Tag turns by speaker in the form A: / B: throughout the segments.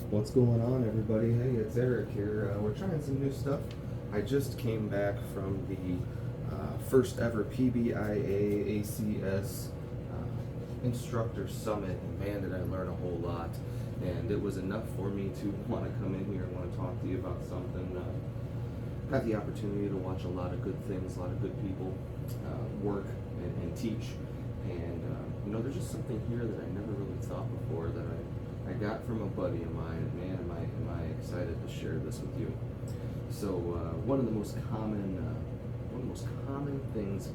A: What's going on, everybody? Hey, it's Eric here. We're trying some new stuff. I just came back from the first ever PBIA ACS Instructor Summit, and man, did I learn a whole lot. And it was enough for me to want to come in here and want to talk to you about something. Got the opportunity to watch a lot of good things, a lot of good people work and teach. And there's just something here that I never really thought before that I got from a buddy of mine. Man, am I excited to share this with you. So one of the most common things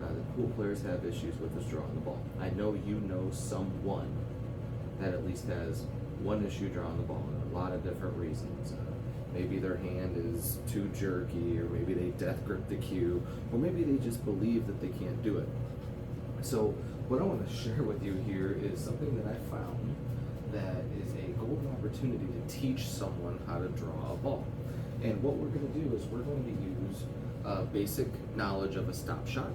A: that pool players have issues with is drawing the ball. I know you know someone that at least has one issue drawing the ball, and a lot of different reasons. Maybe their hand is too jerky, or maybe they death grip the cue, or maybe they just believe that they can't do it. So what I want to share with you here is something that I found that is a golden opportunity to teach someone how to draw a ball. And what we're going to do is we're going to use basic knowledge of a stop shot,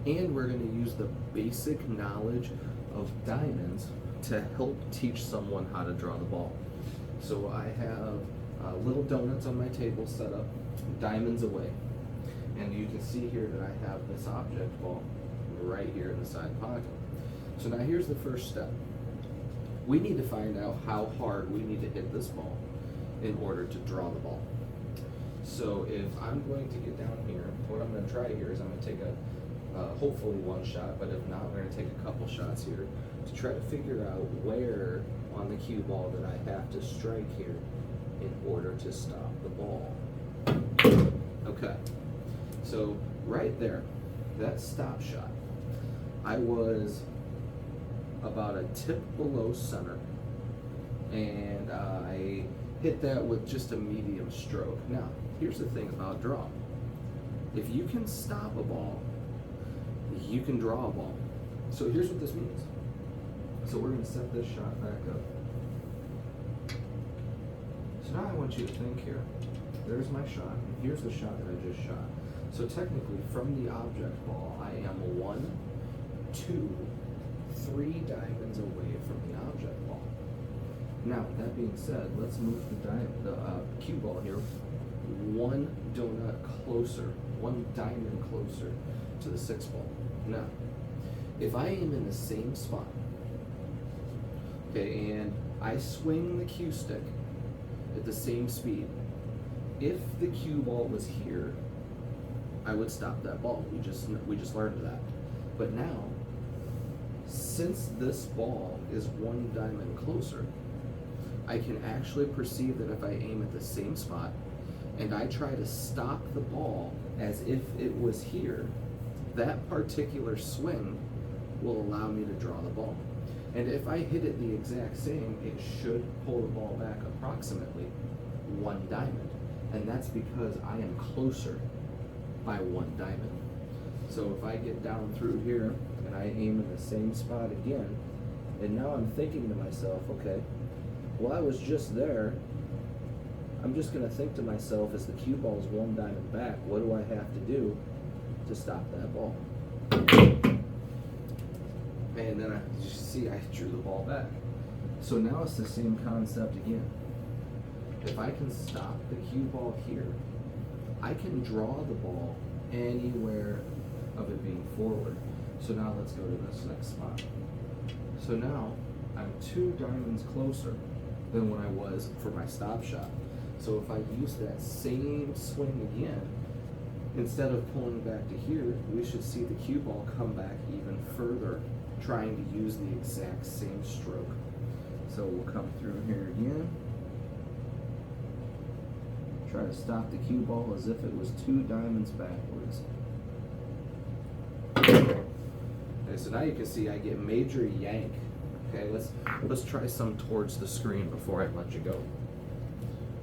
A: and we're going to use the basic knowledge of diamonds to help teach someone how to draw the ball. So I have little donuts on my table set up, diamonds away. And you can see here that I have this object ball right here in the side pocket. So now here's the first step. We need to find out how hard we need to hit this ball in order to draw the ball. So if I'm going to get down here, what I'm going to try here is I'm going to take hopefully one shot, but if not, we're going to take a couple shots here to try to figure out where on the cue ball that I have to strike here in order to stop the ball. Okay, so right there, that stop shot, I was about a tip below center, and I hit that with just a medium stroke. Now, here's the thing about draw. If you can stop a ball, you can draw a ball. So here's what this means. So we're going to set this shot back up. So now I want you to think here. There's my shot, and here's the shot that I just shot. So technically, from the object ball, I am 1, 2, 3 diamonds away from the object ball. Now, that being said, let's move the cue ball here one donut closer, 1 diamond closer to the 6 ball. Now, if I aim in the same spot, okay, and I swing the cue stick at the same speed, if the cue ball was here, I would stop that ball. We just learned that. But now, since this ball is 1 diamond closer, I can actually perceive that if I aim at the same spot and I try to stop the ball as if it was here, that particular swing will allow me to draw the ball. And if I hit it the exact same, it should pull the ball back approximately 1 diamond. And that's because I am closer by 1 diamond. So if I get down through here and I aim in the same spot again, and now I'm thinking to myself, okay, well, I was just there. I'm just going to think to myself, as the cue ball is 1 diamond back, what do I have to do to stop that ball? And then you see I drew the ball back. So now it's the same concept again. If I can stop the cue ball here, I can draw the ball anywhere of it being forward. So now let's go to this next spot. So now I'm 2 diamonds closer than when I was for my stop shot. So if I use that same swing again, instead of pulling back to here, we should see the cue ball come back even further, trying to use the exact same stroke. So we'll come through here again. Try to stop the cue ball as if it was 2 diamonds backwards. Okay, so now you can see I get major yank. Okay, let's try some towards the screen before I let you go.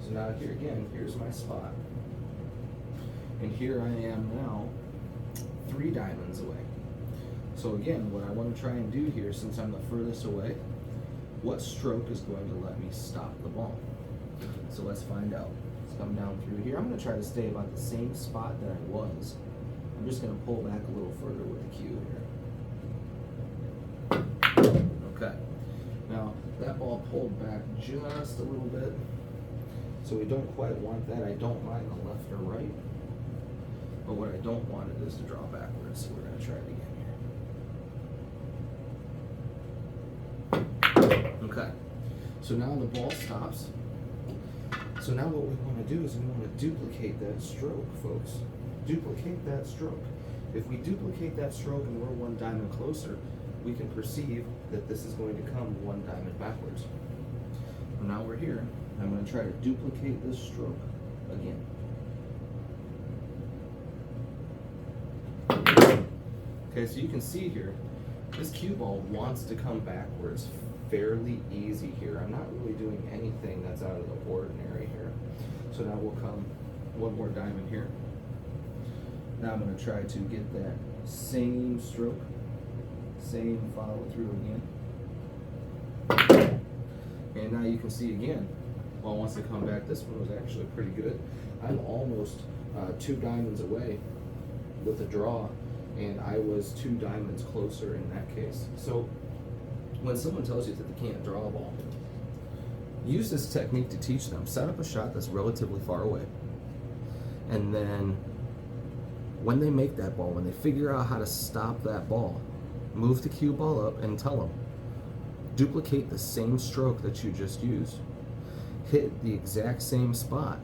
A: So now here again, here's my spot. And here I am now 3 diamonds away. So again, what I want to try and do here, since I'm the furthest away, what stroke is going to let me stop the ball? So let's find out. Let's come down through here. I'm going to try to stay about the same spot that I was. I'm just going to pull back a little further with the cue here. Okay. Now, That ball pulled back just a little bit. So we don't quite want that. I don't mind the left or right. But what I don't want it is to draw backwards. So we're going to try it again here. Okay. So now the ball stops. So now what we want to do is we want to duplicate that stroke, folks. Duplicate that stroke. If we duplicate that stroke and we're one diamond closer, we can perceive that this is going to come one diamond backwards. And now we're here. I'm going to try to duplicate this stroke again. Okay, so you can see here, this cue ball wants to come backwards fairly easy here. I'm not really doing anything that's out of the ordinary here. So now we'll come one more diamond here. Now I'm going to try to get that same stroke, same follow through again. And now you can see again, well, once I come back, this one was actually pretty good. I'm almost 2 diamonds away with a draw, and I was 2 diamonds closer in that case. So when someone tells you that they can't draw a ball, use this technique to teach them. Set up a shot that's relatively far away, and then when they make that ball, when they figure out how to stop that ball, move the cue ball up and tell them, duplicate the same stroke that you just used. Hit the exact same spot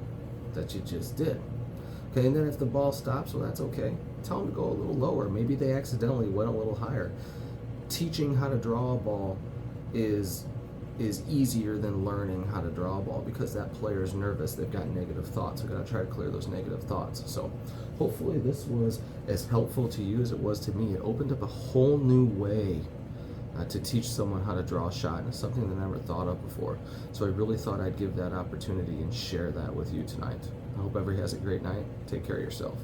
A: that you just did. Okay, and then if the ball stops, well, that's okay. Tell them to go a little lower. Maybe they accidentally went a little higher. Teaching how to draw a ball is easier than learning how to draw a ball, because that player is nervous. They've got negative thoughts. We've got to try to clear those negative thoughts. So hopefully this was as helpful to you as it was to me. It opened up a whole new way to teach someone how to draw a shot, and it's something that I never thought of before. So I really thought I'd give that opportunity and share that with you tonight. I hope everybody has a great night. Take care of yourself.